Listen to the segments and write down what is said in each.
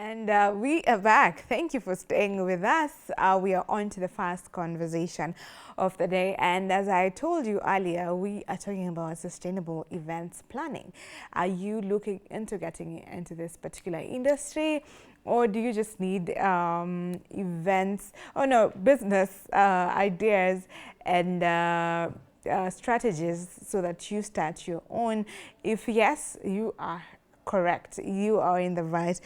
And we are back. Thank you for staying with us. We are on to the first conversation of the day. And as I told you earlier, we are talking about sustainable events planning. Are you looking into getting into this particular industry? Or do you just need business ideas and strategies so that you start your own? If yes, you are correct. You are in the right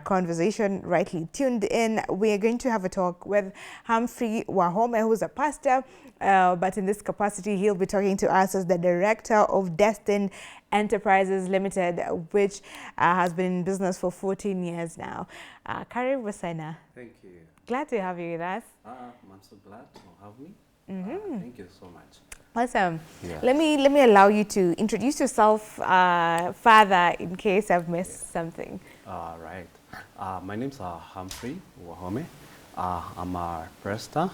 conversation, rightly tuned in. We are going to have a talk with Humphrey Wahome, who's a pastor, but in this capacity, he'll be talking to us as the director of Destined Enterprises Limited, which has been in business for 14 years now. Karibu sana. Thank you. Glad to have you with us. I'm so glad to have me. Thank you so much. Awesome. Yes. Let me allow you to introduce yourself further in case I've missed something. Right. My name's Humphrey Wahome. I'm a pastor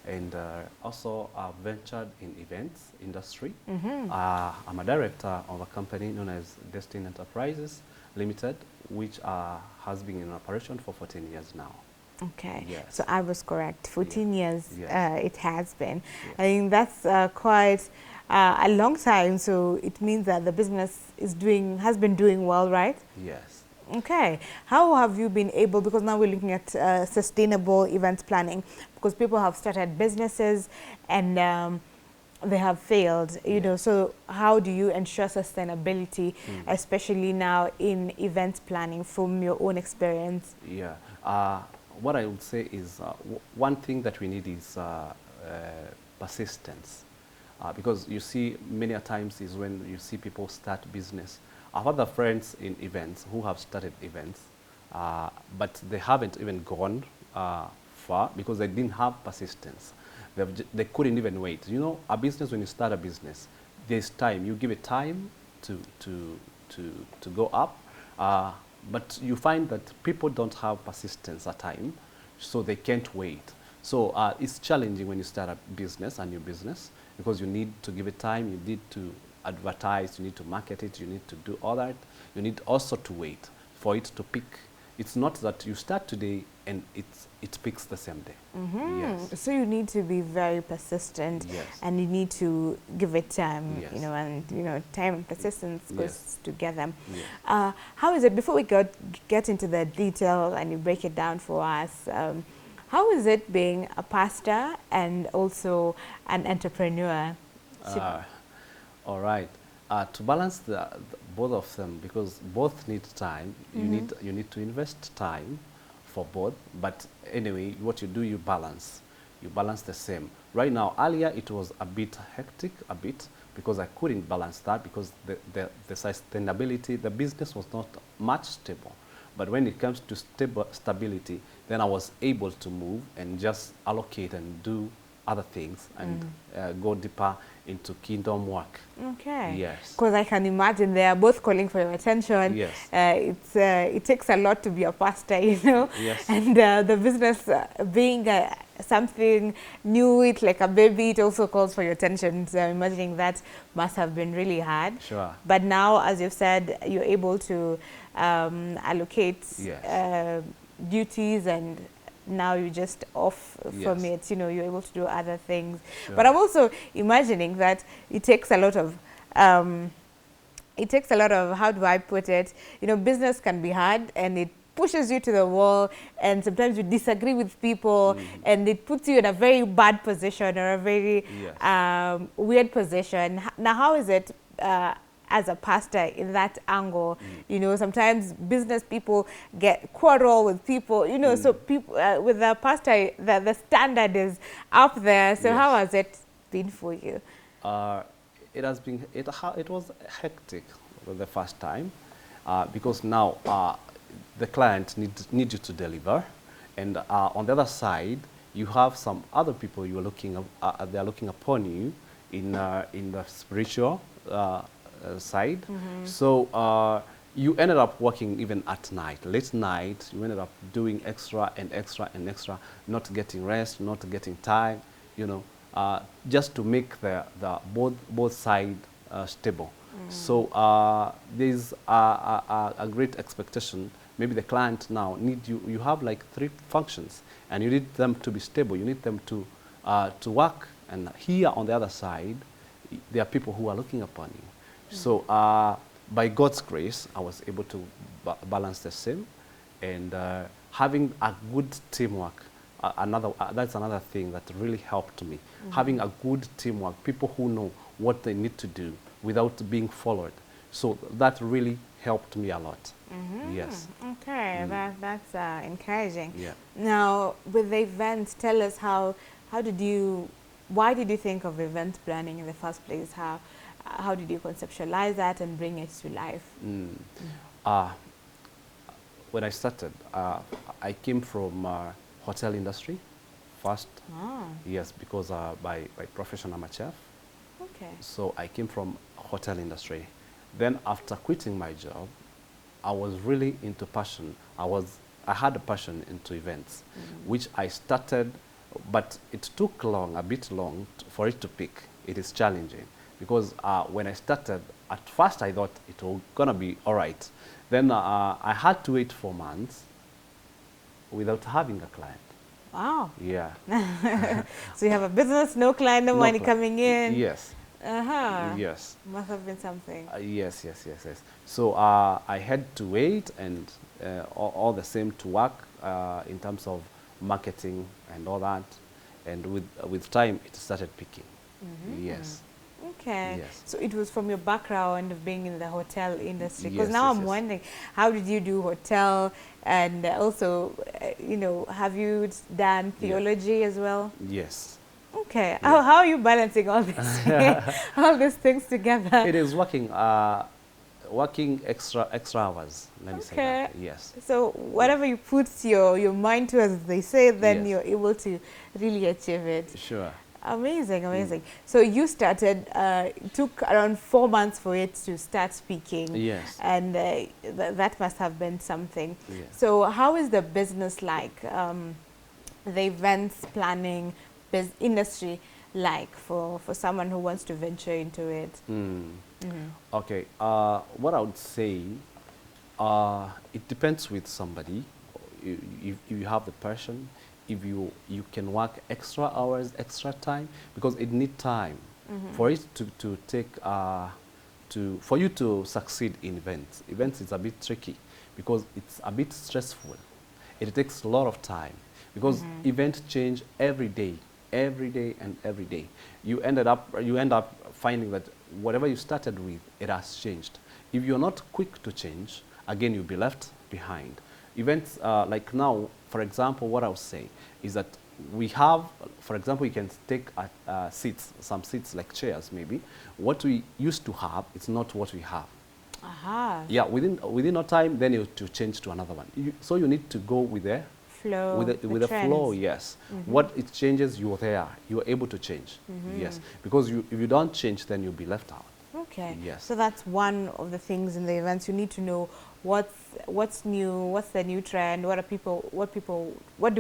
and also ventured in events industry. I'm a director of a company known as Destined Enterprises Limited, which has been in operation for 14 years now. Okay, yes. So I was correct. 14 years it has been. Yes. I think that's quite a long time. So it means that the business has been doing well, right? Yes. Okay. How have you been able? Because now we're looking at sustainable events planning. Because people have started businesses and they have failed. You know. So how do you ensure sustainability, especially now in events planning, from your own experience? Yeah. What I would say is one thing that we need is persistence. Because you see many a times is when you see people start business. I've other friends in events who have started events, but they haven't even gone far because they didn't have persistence. They couldn't even wait. You know, a business, when you start a business, there's time. You give it time to go up. But you find that people don't have persistence at time, so they can't wait. So it's challenging when you start a business, a new business, because you need to give it time, you need to advertise, you need to market it, you need to do all that. You need also to wait for it to pick. It's not that you start today and it picks the same day. Yes. So you need to be very persistent, and you need to give it time, you know, and time and persistence goes together. How is it, before we get into the detail and you break it down for us, how is it being a pastor and also an entrepreneur? All right. To balance both of them, because both need time, you need to invest time for both. But anyway, what you do, you balance the same. Right now, earlier it was a bit hectic, because I couldn't balance that because the sustainability, the business was not much stable. But when it comes to stability, then I was able to move and just allocate and do other things and go deeper into kingdom work. Okay. Yes. Because I can imagine they are both calling for your attention. Yes. It takes a lot to be a pastor, you know. Yes. And the business being something new, it's like a baby, it also calls for your attention. So I'm imagining that must have been really hard. Sure. But now, as you've said, you're able to allocate duties, and now you're just off from it, you know, you're able to do other things. Sure. But I'm also imagining that it takes a lot of, how do I put it, you know, business can be hard and it pushes you to the wall, and sometimes you disagree with people, and it puts you in a very bad position or a very weird position. Now, how is it as a pastor in that angle? You know, sometimes business people quarrel with people, you know, so people with the pastor, the standard is up there. So how has it been for you? It has been, it was hectic the first time because now the client needs you to deliver, and on the other side you have some other people you are looking they are looking upon you in the spiritual side. So you ended up working even at night, late night. You ended up doing extra and extra and extra, not getting rest, not getting time, you know, just to make the both side stable. So there's a great expectation. Maybe the client now need you. You have like 3 functions, and you need them to be stable. You need them to work. And here on the other side, there are people who are looking upon you. So by God's grace, I was able to balance the same, and having a good teamwork. That's another thing that really helped me. Having a good teamwork, people who know what they need to do without being followed. So that really helped me a lot. Yes. Okay, that's encouraging. Yeah. Now, with the event, tell us why did you think of event planning in the first place? How did you conceptualize that and bring it to life? When I started, I came from hotel industry first. Yes, because by profession I'm a chef. Okay. So I came from hotel industry. Then after quitting my job, I was really into passion. I had a passion into events, which I started, but it took a bit long for it to pick. It is challenging because when I started, at first I thought it was gonna be all right. Then I had to wait 4 months without having a client. Wow. Yeah. So you have a business, no client, no money coming in. Yes. Yes. Must have been something. Yes. So I had to wait and all the same to work in terms of marketing and all that. And with time, it started picking. Yes. Okay. Yes. So it was from your background of being in the hotel industry. Because Yes, now yes, I'm yes. wondering, how did you do hotel? And also, have you done theology as well? Yes. Okay. Yeah. How are you balancing all this, all these things together? It is working extra hours, let me say that. Yes. So whatever you put your mind to, as they say, then Yes. you're able to really achieve it. Sure. Amazing. So you started, it took around 4 months for it to start speaking. Yes. And that must have been something. Yes. So how is the business like, the events planning industry like for someone who wants to venture into it? Okay. What I would say, it depends with somebody. If you have the passion, if you can work extra hours, extra time, because it needs time for it to take for you to succeed in events. Events is a bit tricky because it's a bit stressful. It takes a lot of time because events change every day and every day. You end up finding that whatever you started with, it has changed. If you're not quick to change, again you'll be left behind. Events like now, for example, what I would say is that we have, for example, you can take some seats like chairs maybe. What we used to have, it's not what we have. Yeah, within no time, then you to change to another one. So you need to go with the flow, with the flow. Yes. What it changes, you're there. You're able to change. Yes. Because if you don't change, then you'll be left out. Okay. Yes. So that's one of the things in the events. You need to know what's new, what's the new trend, what do people want, what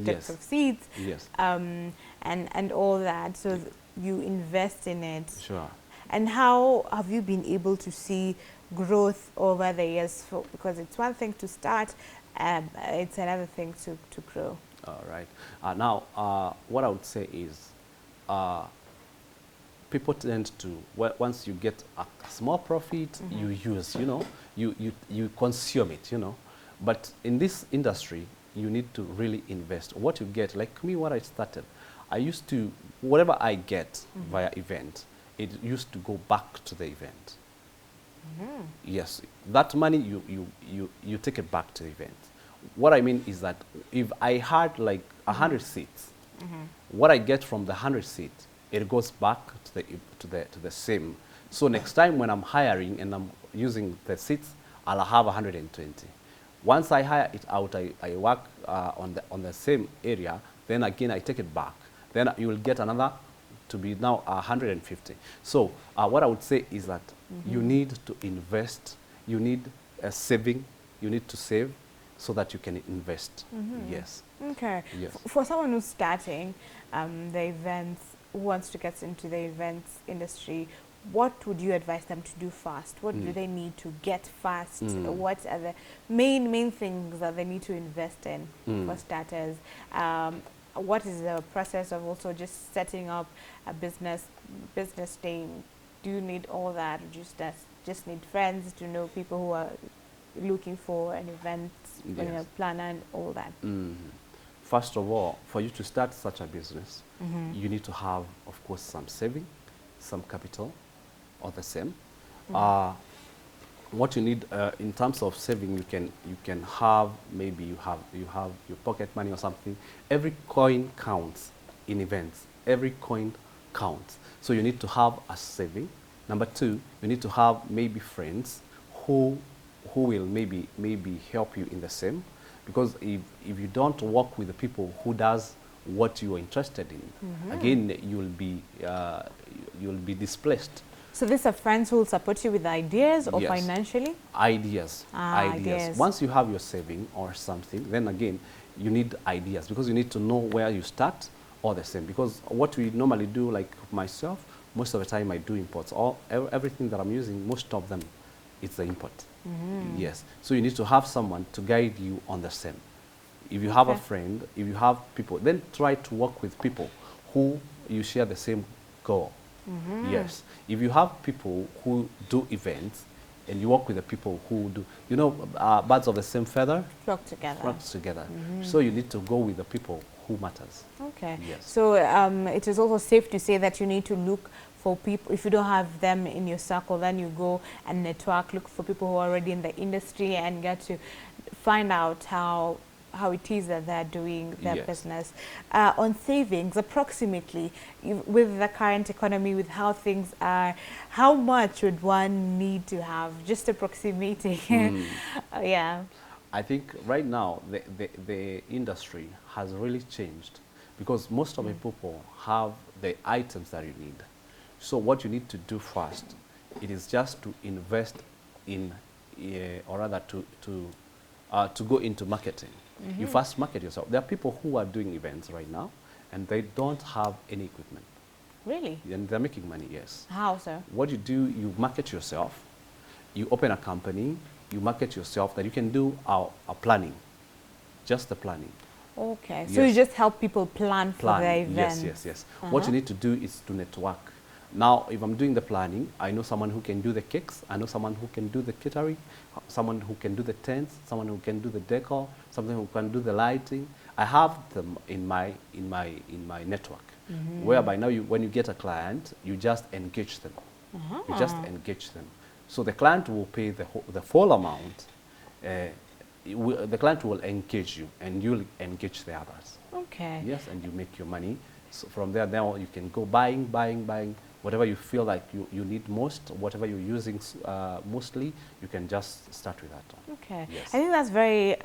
types of seats, yes, and all that. So you invest in it. Sure. And how have you been able to see growth over the years? Because it's one thing to start, it's another thing to grow. All right. Now, what I would say is, people tend to, once you get a small profit, you use, you consume it, But in this industry, you need to really invest. What you get, like me, what I started, I used to, whatever I get via event, it used to go back to the event. Yes, that money, you take it back to the event. What I mean is that if I had like 100 seats, what I get from the 100 seats, it goes back to the same. So next time when I'm hiring and I'm using the seats, I'll have 120. Once I hire it out, I work on the same area. Then again, I take it back. Then you will get another to be now 150. So what I would say is that you need to invest. You need a saving. You need to save so that you can invest. Yes. Okay. Yes. For someone who's starting the events, who wants to get into the events industry, what would you advise them to do first? What do they need to get first? What are the main things that they need to invest in for starters? What is the process of also just setting up a business thing? Do you need all that, or just need friends to know people who are looking for an event, planner and all that? First of all, for you to start such a business, you need to have, of course, some saving, some capital, or the same. What you need in terms of saving, you can have, maybe you have your pocket money or something. Every coin counts in events. Every coin counts. So you need to have a saving. Number two, you need to have maybe friends who will maybe help you in the same. Because if you don't work with the people who does what you are interested in, again you'll be displaced. So these are friends who will support you with ideas or Yes. financially? Ideas. Ideas. Once you have your saving or something, then again you need ideas, because you need to know where you start or the same. Because what we normally do, like myself, most of the time I do imports. Everything that I'm using, most of them, it's the import. Yes. So you need to have someone to guide you on the same. If you have a friend, if you have people, then try to work with people who you share the same goal. Yes. If you have people who do events and you work with the people who do, birds of the same feather Flock together. flock together. So you need to go with the people who matters. Okay. Yes. So it is also safe to say that you need to look for people. If you don't have them in your circle, then you go and network, look for people who are already in the industry and get to find out how it is that they're doing their Yes. business. On savings, approximately, with the current economy, with how things are, how much would one need to have? Just approximating. Yeah. I think right now the industry has really changed, because most of the people have the items that you need. So what you need to do first, it is just to invest in, or rather to go into marketing. You first market yourself. There are people who are doing events right now and they don't have any equipment. Really? And they're making money, yes. How, sir? What you do, you market yourself, you open a company, you market yourself, that you can do a planning, just the planning. Okay. So you Yes. just help people plan for their event. Yes. What you need to do is to network. Now, if I'm doing the planning, I know someone who can do the cakes, I know someone who can do the catering, someone who can do the tents, someone who can do the decor, someone who can do the lighting. I have them in my network, whereby now when you get a client, you just engage them. You just engage them. So the client will pay the full amount. The client will engage you, and you'll engage the others. Okay. Yes, and you make your money. So from there, now you can go buying, whatever you feel like you need most, whatever you're using mostly, you can just start with that one. Okay. Yes. I think that's very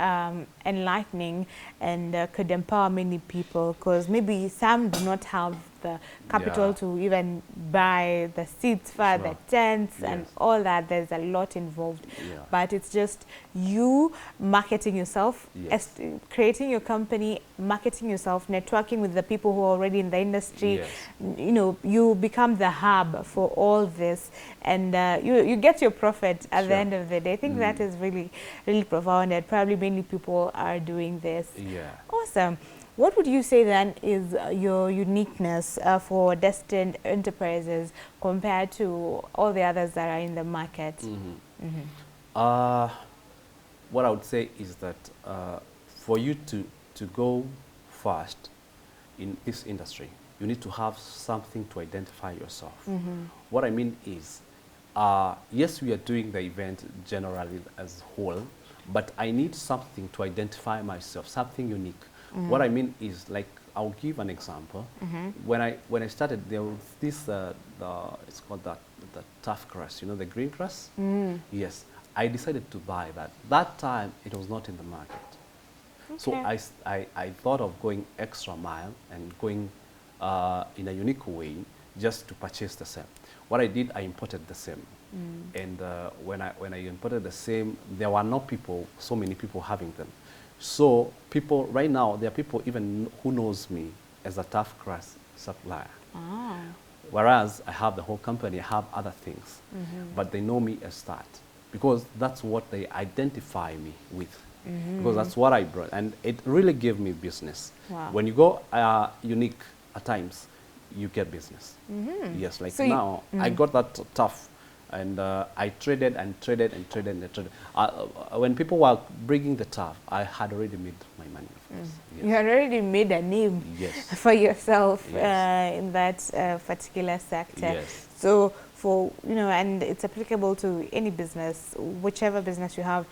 enlightening and could empower many people, because maybe some do not have the capital to even buy the seats for the tents and all that. There's a lot involved. Yeah. But it's just you marketing yourself, creating your company, marketing yourself, networking with the people who are already in the industry. Yes. You become the hub for all this, and you get your profit at the end of the day. I think that is really, really profound, and probably many people are doing this. Yeah. Awesome. What would you say then is your uniqueness for Destined Enterprises compared to all the others that are in the market? What I would say is that for you to go fast in this industry, you need to have something to identify yourself. What I mean is, yes, we are doing the event generally as whole, but I need something to identify myself, something unique. What I mean is, like, I'll give an example. When I started, there was this it's called the tough grass, the green grass. Yes, I decided to buy that. That time it was not in the market, so I thought of going extra mile and going in a unique way just to purchase the same. What I did, I imported the same. And when I imported the same, there were no so many people having them. So people, right now, there are people even who knows me as a tough grass supplier. Whereas I have the whole company, I have other things, but they know me as that because that's what they identify me with. Because that's what I brought, and it really gave me business. Wow. When you go unique at times, you get business. Yes, like So now, I got that tough, and I traded and traded and traded and traded. When people were bringing the tough, I had already made my money, of course. Yes. You had already made a name Yes. for yourself Yes. in that particular sector. Yes. So for, and it's applicable to any business, whichever business you have,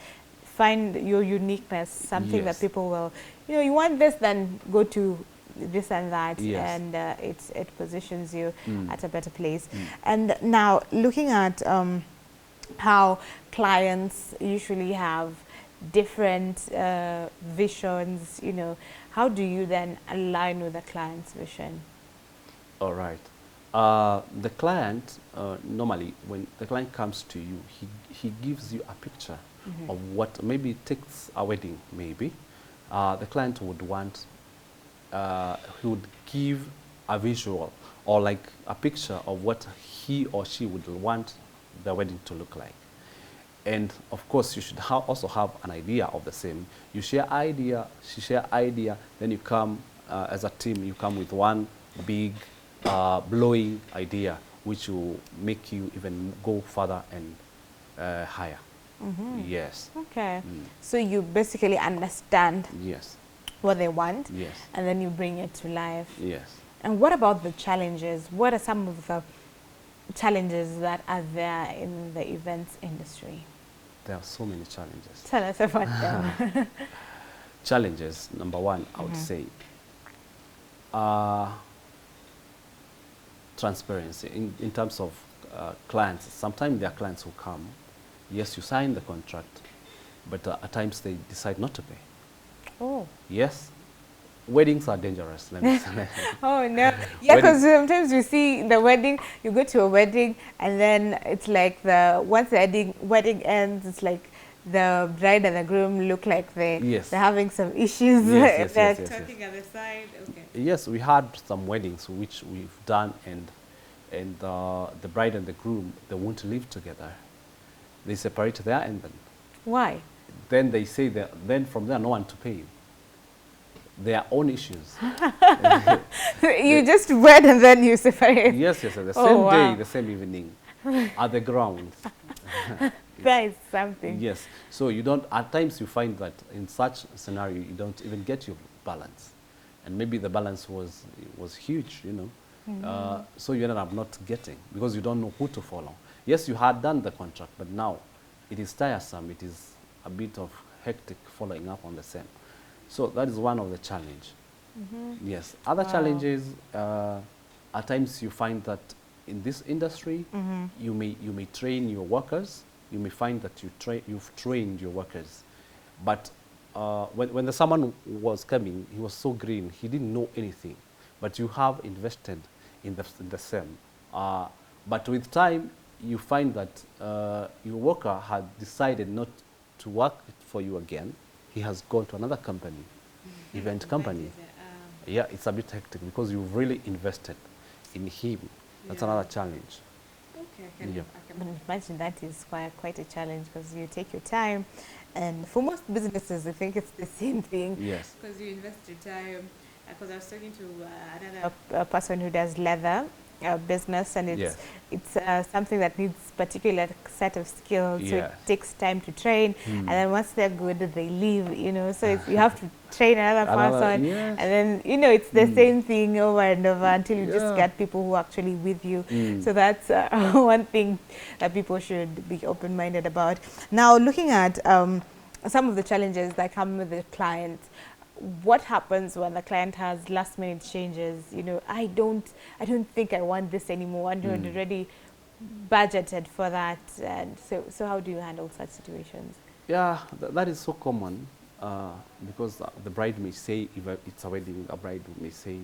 find your uniqueness, something that Yes. people will, you want this, then go to this and that, Yes. and it positions you at a better place. And now looking at how clients usually have different visions, how do you then align with the client's vision? All right. The client, normally, when the client comes to you, he gives you a picture of what, maybe it takes a wedding, maybe. The client would want, he would give a visual or like a picture of what he or she would want the wedding to look like. And of course, you should also have an idea of the same. You share idea, she share idea, then you come as a team, you come with one big blowing idea, which will make you even go further and higher. Yes. Okay. So you basically understand Yes. what they want, Yes. and then you bring it to life. Yes. And what about the challenges? What are some of the challenges that are there in the events industry? There are so many challenges. Tell us about them. Challenges, number one, I would say, transparency in terms of clients. Sometimes there are clients who come, yes, you sign the contract, but at times they decide not to pay. Oh. Yes, weddings are dangerous. Let me say. Oh no! Yeah, because sometimes you see the wedding. You go to a wedding, and then it's like once the wedding ends, it's like the bride and the groom look like they're having some issues. Yes, they're yes, talking at the side. Okay. Yes, we had some weddings which we've done, and the bride and the groom, they won't live together. They separate there and then. Why? Then they say that then from there no one to pay. Their own issues. You just wed and then you separate. Yes, yes, the same day, the same evening, at the ground. That is something. Yes, so you don't, at times you find that in such a scenario, you don't even get your balance. And maybe the balance was huge, so you ended up not getting, because you don't know who to follow. Yes, you had done the contract, but now it is tiresome, it is a bit of hectic following up on the same. So that is one of the challenge. Yes. Other challenges, at times you find that in this industry, you may train your workers. You may find that you've trained your workers, but when someone was coming, he was so green, he didn't know anything, but you have invested in the same. But with time, you find that your worker had decided not to work for you again. He has gone to another company, event company. Yeah, it's a bit hectic because you've really invested in him. That's another challenge. Okay, I can imagine that is quite a challenge, because you take your time, and for most businesses, I think it's the same thing. Yes. Because you invest your time. Because I was talking to another person who does leather business, and it's something that needs particular set of skills. So it takes time to train, and then once they're good, they leave. So you have to train another person, and then it's the same thing over and over until you just get people who are actually with you. So that's one thing that people should be open-minded about. Now, looking at some of the challenges that come with the client. What happens when the client has last-minute changes? I don't think I want this anymore, and you're already budgeted for that. And so how do you handle such situations? Yeah, that is so common, because the bride may say, if it's a wedding, a bride may say,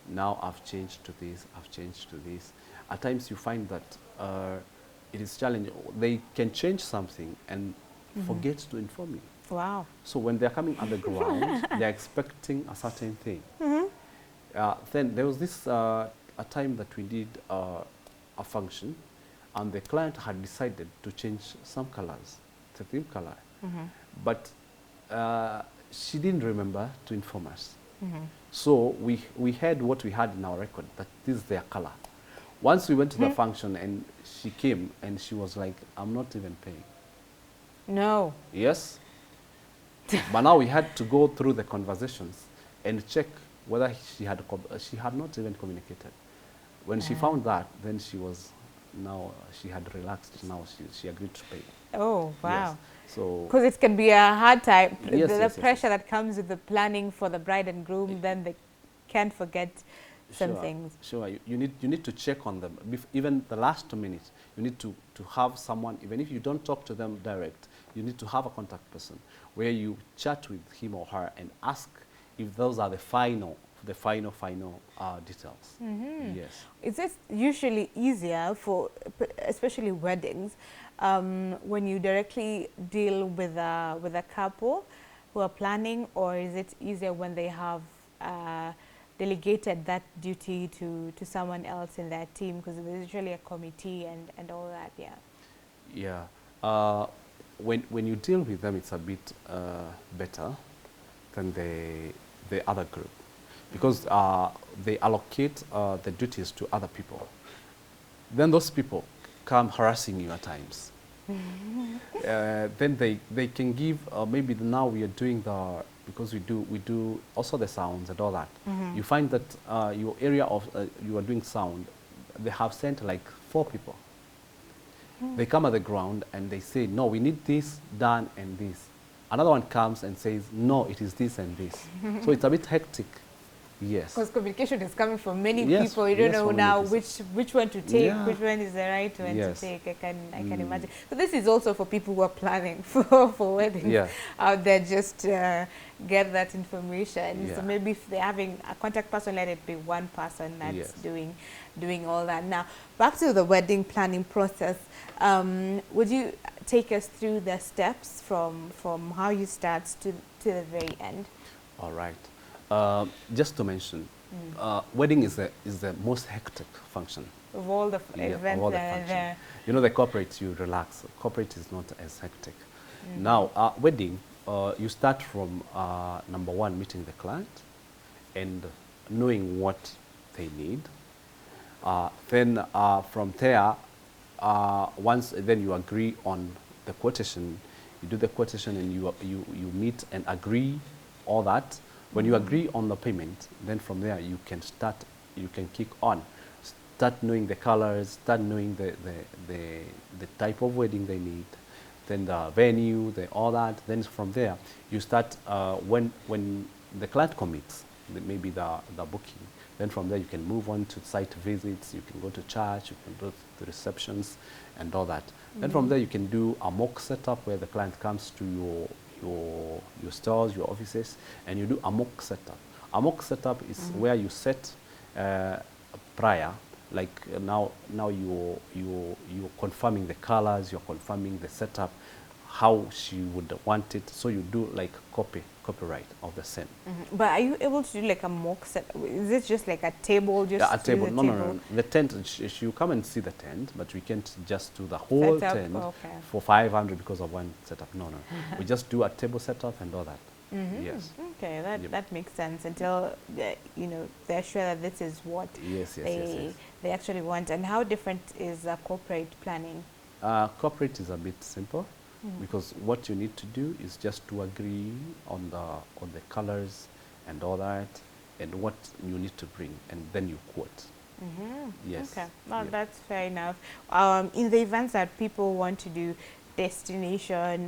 now I've changed to this, I've changed to this. At times you find that it is challenging. They can change something and forget to inform you. Wow. So when they're coming underground, they're expecting a certain thing. Then there was this a time that we did a function, and the client had decided to change some colors, the theme color. But she didn't remember to inform us. So we had what we had in our record, that this is their color. Once we went to the function and she came and she was like, I'm not even paying. No. Yes. But now we had to go through the conversations and check whether she had not even communicated. When she found that, then she had relaxed. Now she agreed to pay. Oh, wow. Yes. So, because it can be a hard time. Yes, The pressure that comes with the planning for the bride and groom, then they can't forget some things. Sure, you need to check on them. Even the last 2 minutes, you need to have someone, even if you don't talk to them direct, you need to have a contact person where you chat with him or her and ask if those are the final details. Yes. Is it usually easier for, especially weddings, when you directly deal with a couple who are planning, or is it easier when they have delegated that duty to someone else in their team, because there's usually a committee and all that? Yeah. When you deal with them, it's a bit better than the other group, because they allocate the duties to other people. Then those people come harassing you at times. Then they can give, maybe now we are doing because we do also the sounds and all that. You find that your area of, you are doing sound, they have sent like 4 people. They come at the ground and they say, no, we need this done and this. Another one comes and says, no, it is this and this. So it's a bit hectic. Yes. Because communication is coming from many people. You don't know now which one to take, which one is the right one to take. I can imagine. So this is also for people who are planning for weddings out there. Just get that information. So maybe if they're having a contact person, let it be one person that's doing all that. Now, back to the wedding planning process. Would you take us through the steps from how you start to the very end? All right. Just to mention, wedding is the most hectic function. Of all the events that are there. You know, the corporate, you relax. Corporate is not as hectic. Now, wedding, you start from number 1, meeting the client and knowing what they need. Then from there, once then you agree on the quotation, you do the quotation and you meet and agree all that. When you agree on the payment, then from there you can kick on. Start knowing the colors, start knowing the type of wedding they need, then the venue, all that. Then from there, you start, when the client commits, maybe the booking, then from there you can move on to site visits, you can go to church, you can go to the receptions and all that. Then from there you can do a mock setup where the client comes to your stores, your offices, and you do a mock setup. A mock setup is where you set prior, like now you're confirming the colors, you're confirming the setup, how she would want it. So you do like copyright of the same. But are you able to do like a mock set? Is it just like a table? Just a table. No. The tent, you come and see the tent, but we can't just do the whole tent for 500 because of one setup. No. We just do a table setup and all that. Yes. Okay, that makes sense until they're sure that this is what they actually want. And how different is corporate planning? Corporate is a bit simple. Because what you need to do is just to agree on the colors and all that, and what you need to bring, and then you quote. Yes. Okay, well, that's fair enough. In the events that people want to do destination,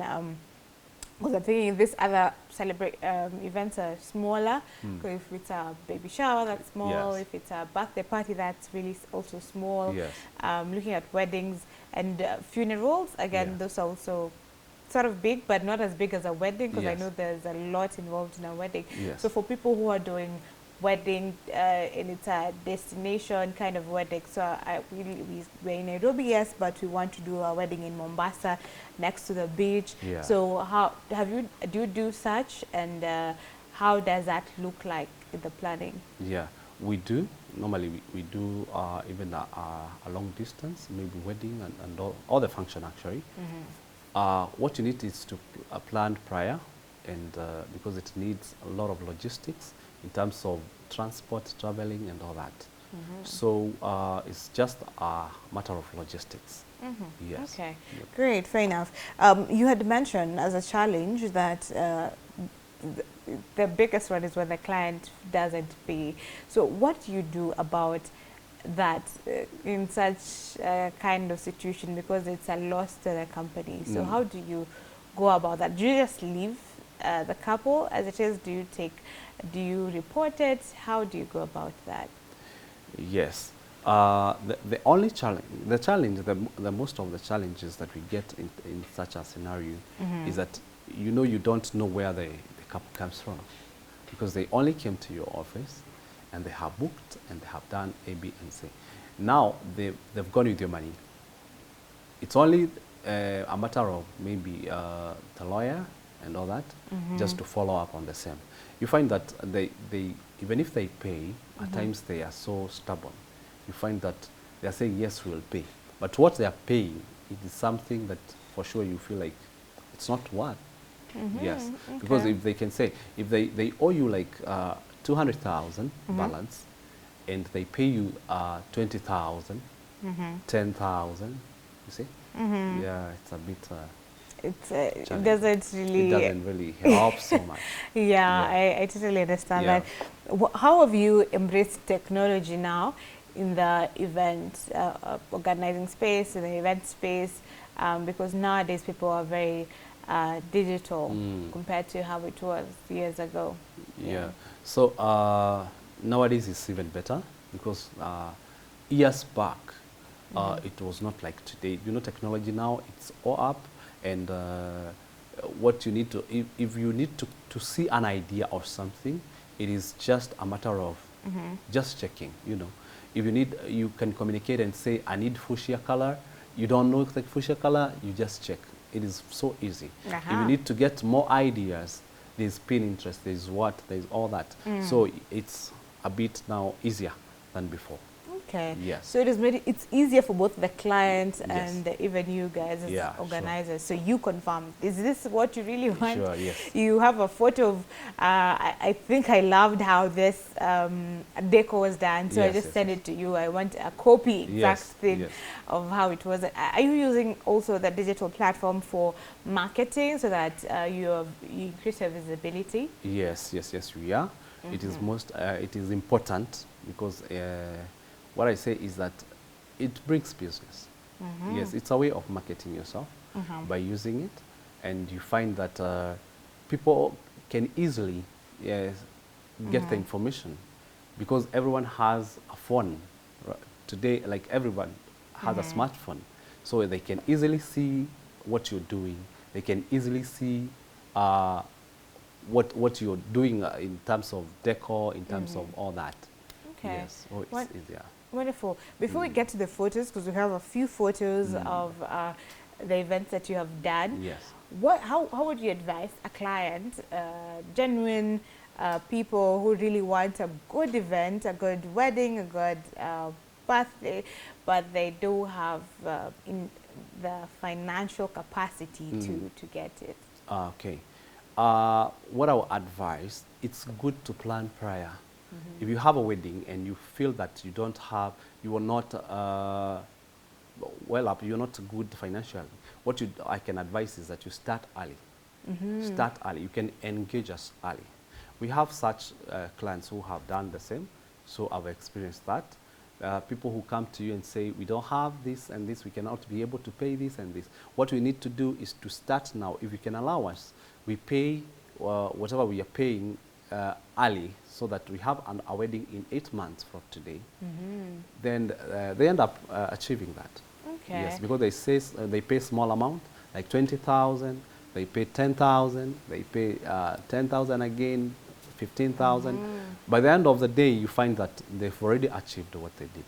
because I'm thinking this other events are smaller. So if it's a baby shower, that's small. If it's a birthday party, that's really also small. Looking at weddings and funerals, again, those are also sort of big, but not as big as a wedding, because I know there's a lot involved in a wedding. So for people who are doing wedding and it's a destination kind of wedding, so we're in Nairobi, yes, but we want to do a wedding in Mombasa next to the beach. So how do you do such, and how does that look like in the planning? We do. normally we do even a long distance, maybe wedding and all the function actually. What you need is to plan prior, and because it needs a lot of logistics in terms of transport, traveling and all that. So it's just a matter of logistics. Yes. Okay, Yep. great, fair enough. You had mentioned as a challenge that the biggest one is when the client doesn't pay. So what do you do about that in such a kind of situation, because it's a loss to the company? So how do you go about that? Do you just leave the couple as it is? Do you report it? How do you go about that? Yes. The only challenge, the most of the challenges that we get in such a scenario is that you don't know where the couple comes from, because they only came to your office and they have booked and they have done A, B, and C. Now they've gone with your money. It's only a matter of maybe the lawyer and all that, just to follow up on the same. You find that they even if they pay, at times they are so stubborn. You find that they are saying, yes, we'll pay. But what they are paying, it is something that for sure you feel like it's not worth. Yes, because if they can say, if they owe you like 200,000 balance, and they pay you 20,000, 10,000, you see? Yeah, it's a bit It doesn't really... It doesn't really help so much. Yeah, I totally understand that. How have you embraced technology now in the event organizing space, in the event space? Because nowadays people are very digital compared to how it was years ago. Yeah. So nowadays it's even better, because years back it was not like today. You know, technology now, it's all up, and what you need to, if you need to see an idea of something, it is just a matter of just checking, you know. If you need, you can communicate and say, I need fuchsia color. You don't know the fuchsia color, you just check. It is so easy. If you need to get more ideas, there's Pinterest, there's there's all that. So it's a bit now easier than before. Okay. Yes. So it's easier for both the clients and even you guys as organizers. Sure. So you confirm, is this what you really want? Sure, yes. You have a photo of, I think I loved how this deco was done. So I just sent it to you. I want a copy, exact thing of how it was. Are you using also the digital platform for marketing so that you increase your visibility? Yes, we are. It is it is important, because what I say is that it brings business. Yes, it's a way of marketing yourself by using it, and you find that people can easily get the information, because everyone has a phone today. Like, everyone has a smartphone, so they can easily see what you're doing. They can easily see what you're doing in terms of decor, in terms of all that. Okay. Yes, oh, it's easier. Wonderful. Before we get to the photos, because we have a few photos of the events that you have done. Yes. How would you advise a client, genuine people who really want a good event, a good wedding, a good birthday, but they do have in the financial capacity to get it? Okay. What I would advise, it's good to plan prior. If you have a wedding and you feel that you don't have, you are not well up, you're not good financially, what I can advise is that you start early. Start early. You can engage us early. We have such clients who have done the same, so I've experienced that. People who come to you and say, we don't have this and this, we cannot be able to pay this and this. What we need to do is to start now. If you can allow us, we pay whatever we are paying early, so that we have a wedding in 8 months from today. Then they end up achieving that. Okay. Yes, because they pay small amount, like 20,000, they pay 10,000, they pay 10,000 again, 15,000. By the end of the day, you find that they've already achieved what they did.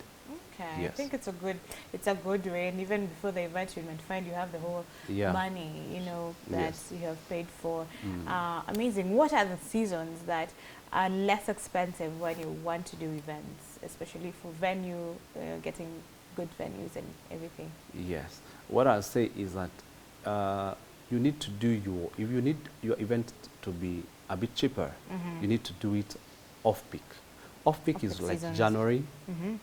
Okay, I Yes. think it's a good way, and even before the event, you might find you have the whole Yeah. money, you know, that Yes. you have paid for. Mm. Amazing. What are the seasons that are less expensive when you want to do events, especially for venue, getting good venues and everything? Yes. What I'll say is that you need to do if you need your event to be a bit cheaper, Mm-hmm. you need to do it off-peak. Off-peak is Off-peak like seasons. January, Mm-hmm.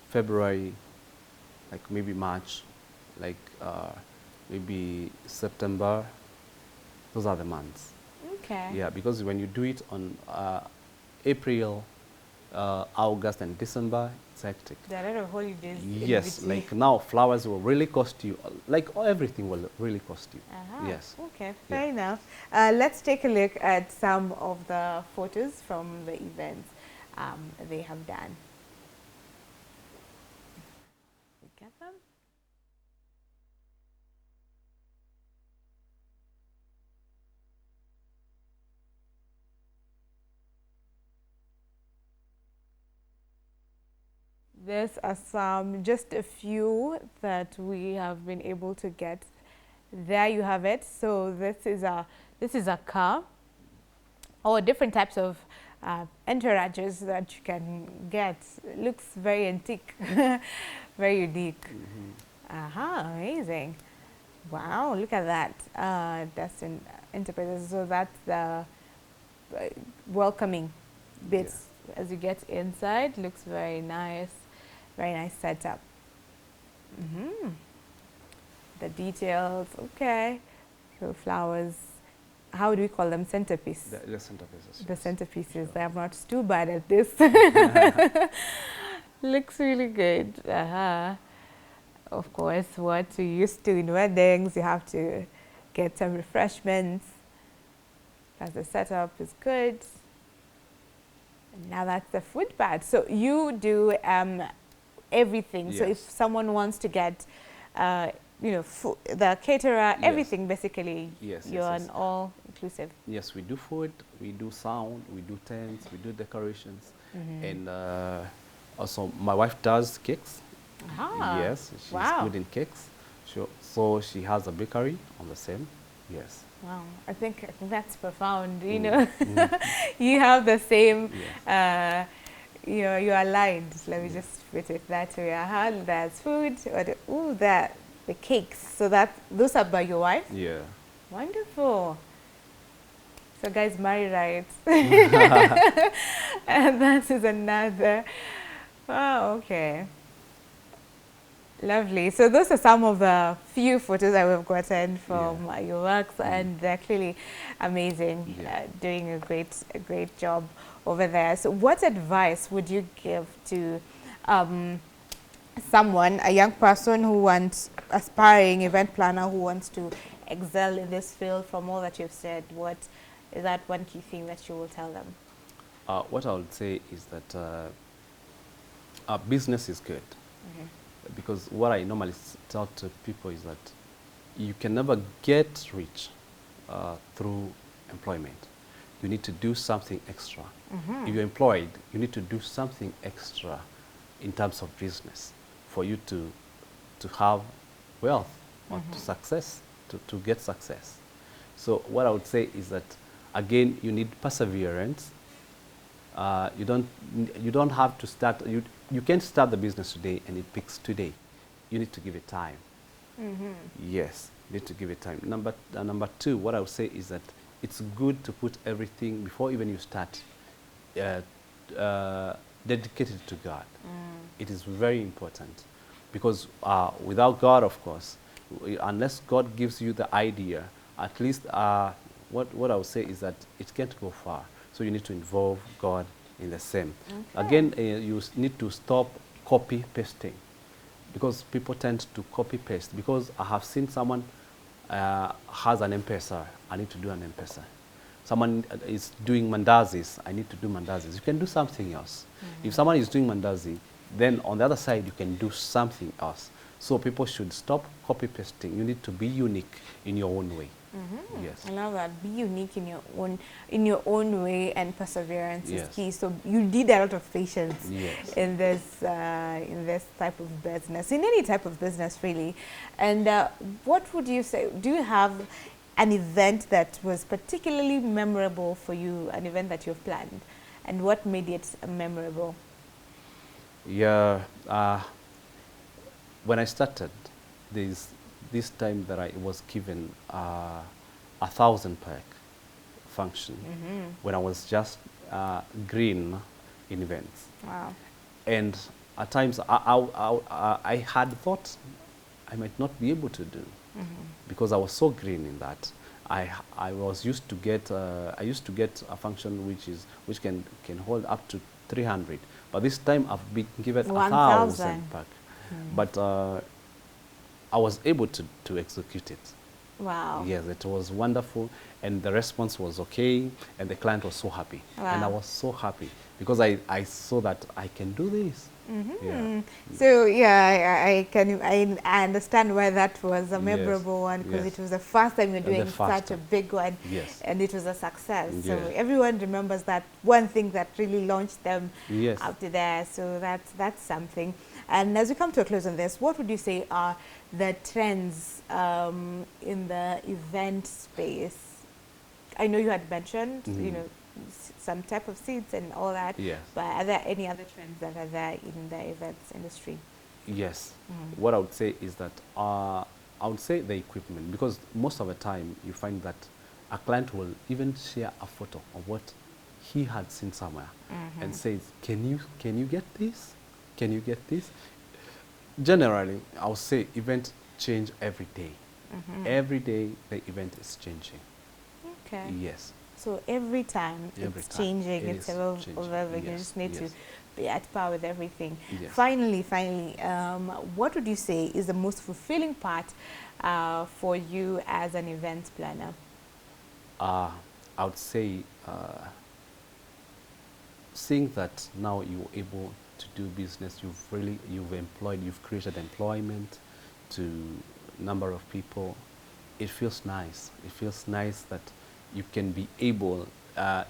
February, like maybe March, like maybe September. Those are the months. Okay. Yeah, because when you do it on April, August and December, it's hectic. There are a lot of holidays in Yes, between. like now flowers will really cost you, like everything will really cost you. Yes. Okay, Yeah. fair enough. Let's take a look at some of the photos from the events they have done. We get them? There's just a few that we have been able to get. There you have it. So this is a car, or different types of entourages that you can get. It looks very antique, very unique. Amazing. Wow, look at that. That's an enterprise. So that's the welcoming bits as you get inside. Looks very nice. Very nice setup. The details, okay. So flowers, how do we call them? Centerpiece. The centerpieces. The Yes. centerpieces. Sure. I'm not too bad at this. Looks really good. Of course, what we used to in weddings, you have to get some refreshments. Plus the setup is good. And now that's the food part. So you do everything. So if Yes. someone wants to get, you know, the caterer, everything basically, Yes, you're yes, an yes. all inclusive. Yes, we do food, we do sound, we do tents, we do decorations, and also my wife does cakes. Yes, she's Wow. good in cakes. So she has a bakery on the same. Yes. Wow, I think that's profound. You know, you have the same. Yes. You're aligned. Let me just put it that way. There's food. The cakes. So those are by your wife. Yeah. Wonderful. So guys, marry right. And that is another. Wow. Okay. Lovely. So those are some of the few photos that we've gotten from your works, and they're clearly amazing. Yeah. Doing a great job over there. So what advice would you give to someone, a young person who wants, aspiring event planner who wants to excel in this field? From all that you've said, what is that one key thing that you will tell them? What I would say is that business is good. Because what I normally tell to people is that you can never get rich through employment. You need to do something extra. If you're employed, you need to do something extra in terms of business for you to have wealth or to get success. So what I would say is that, again, you need perseverance. You don't have to start. You can't start the business today and it picks today. You need to give it time. Yes, you need to give it time. Number two, what I would say is that it's good to put everything before even you start, dedicated to God. It is very important, because without God, of course, unless God gives you the idea, at least what I would say is that it can't go far. So you need to involve God in the same. Again, you need to stop copy pasting, because people tend to copy paste. Because I have seen someone has an M-Pesa, I need to do an M-Pesa. Someone is doing mandazis, I need to do mandazis. You can do something else. If someone is doing mandazi, then on the other side you can do something else. So people should stop copy pasting. You need to be unique in your own way. Yes. I love that. Be unique in your own way, and perseverance is Yes. key. So you need a lot of patience Yes. in this type of business, in any type of business, really. And what would you say? Do you have an event that was particularly memorable for you? An event that you've planned, and what made it memorable? Yeah. When I started, this time that I was given 1,000 per function when I was just green in events. Wow. And at times I had thought I might not be able to do because I was so green in that. I was used to get I used to get a function which can hold up to 300, but this time I've been given 1,000 pack. But I was able to execute it. Wow. Yes, it was wonderful, and the response was okay, and the client was so happy. Wow. And I was so happy because I saw that I can do this. Yeah. So yeah, I understand why that was a memorable one, because Yes. it was the first time you're And doing the first such a time. big one, Yes. and it was a success. So Yes. everyone remembers that one thing that really launched them Yes. out there. So that's something. And as we come to a close on this, what would you say are the trends in the event space? I know you had mentioned, you know, some type of seats and all that. Yes. But are there any other trends that are there in the events industry? Yes. What I would say is that I would say the equipment, because most of the time you find that a client will even share a photo of what he had seen somewhere and says, can you get this? Can you get this? Generally, I would say events change every day. Every day the event is changing. Okay. Yes. So every time Every it's time changing, it it's is evolving. You Yes, just need to yes. be at par with everything. Yes. Finally, what would you say is the most fulfilling part for you as an event planner? I would say seeing that now you're able to do business, you've created employment to a number of people. It feels nice. It feels nice that you can be able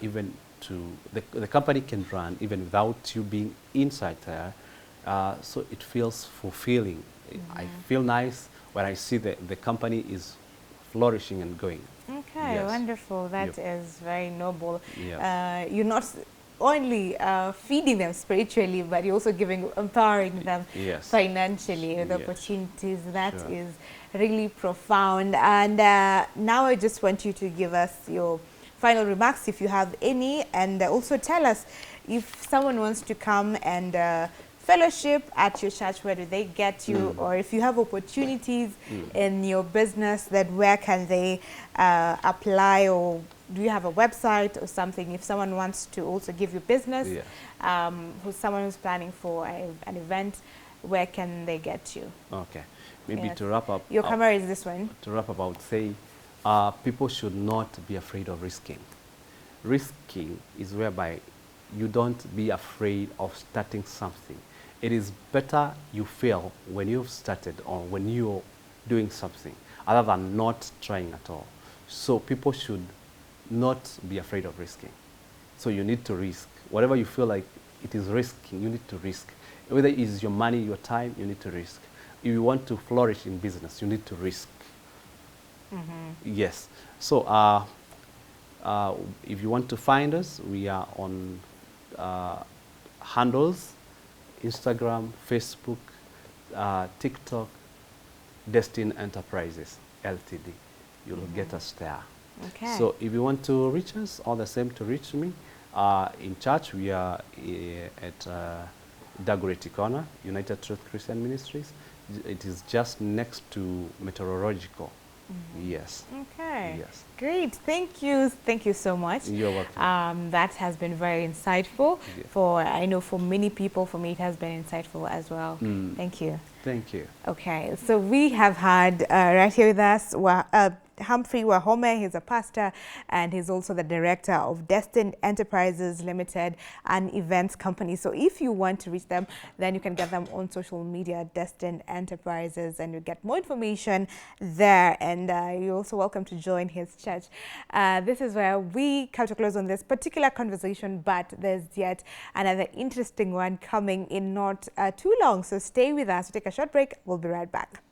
even to, the company can run even without you being inside there. So it feels fulfilling. I feel nice when I see the company is flourishing and going. Okay, Yes. wonderful. That Yep. is very noble. Yes. You're not only feeding them spiritually, but you're also empowering them Yes. financially with Yes. opportunities. That Sure. is really profound. And now I just want you to give us your final remarks, if you have any, and also tell us if someone wants to come and fellowship at your church, where do they get you? Or if you have opportunities in your business, then where can they apply? Or do you have a website or something if someone wants to also give you business? Yeah. Someone who's planning for an event, where can they get you? Okay. Maybe Yes. to wrap up. Your camera is this one. To wrap up, I would say people should not be afraid of risking. Risking is whereby you don't be afraid of starting something. It is better you fail when you've started or when you're doing something other than not trying at all. So people should not be afraid of risking. So you need to risk. Whatever you feel like it is risking, you need to risk. Whether it is your money, your time, you need to risk. If you want to flourish in business, you need to risk. Yes. So if you want to find us, we are on handles, Instagram, Facebook, TikTok, Destined Enterprises, Ltd. You'll get us there. Okay. So if you want to reach us, all the same to reach me. In church, we are at Dagoretti Corner, United Truth Christian Ministries. It is just next to Meteorological. Yes. Okay. Yes. Great. Thank you. Thank you so much. You're welcome. That has been very insightful. Yeah. I know for many people, for me, it has been insightful as well. Thank you. Thank you. Okay. So we have had right here with us Humphrey Wahome. He's a pastor and he's also the director of Destined Enterprises Limited, an events company. So if you want to reach them, then you can get them on social media, Destined Enterprises, and you get more information there. And you're also welcome to join his church. This is where we come to close on this particular conversation, but there's yet another interesting one coming in not too long. So stay with us. We'll take a short break. We'll be right back.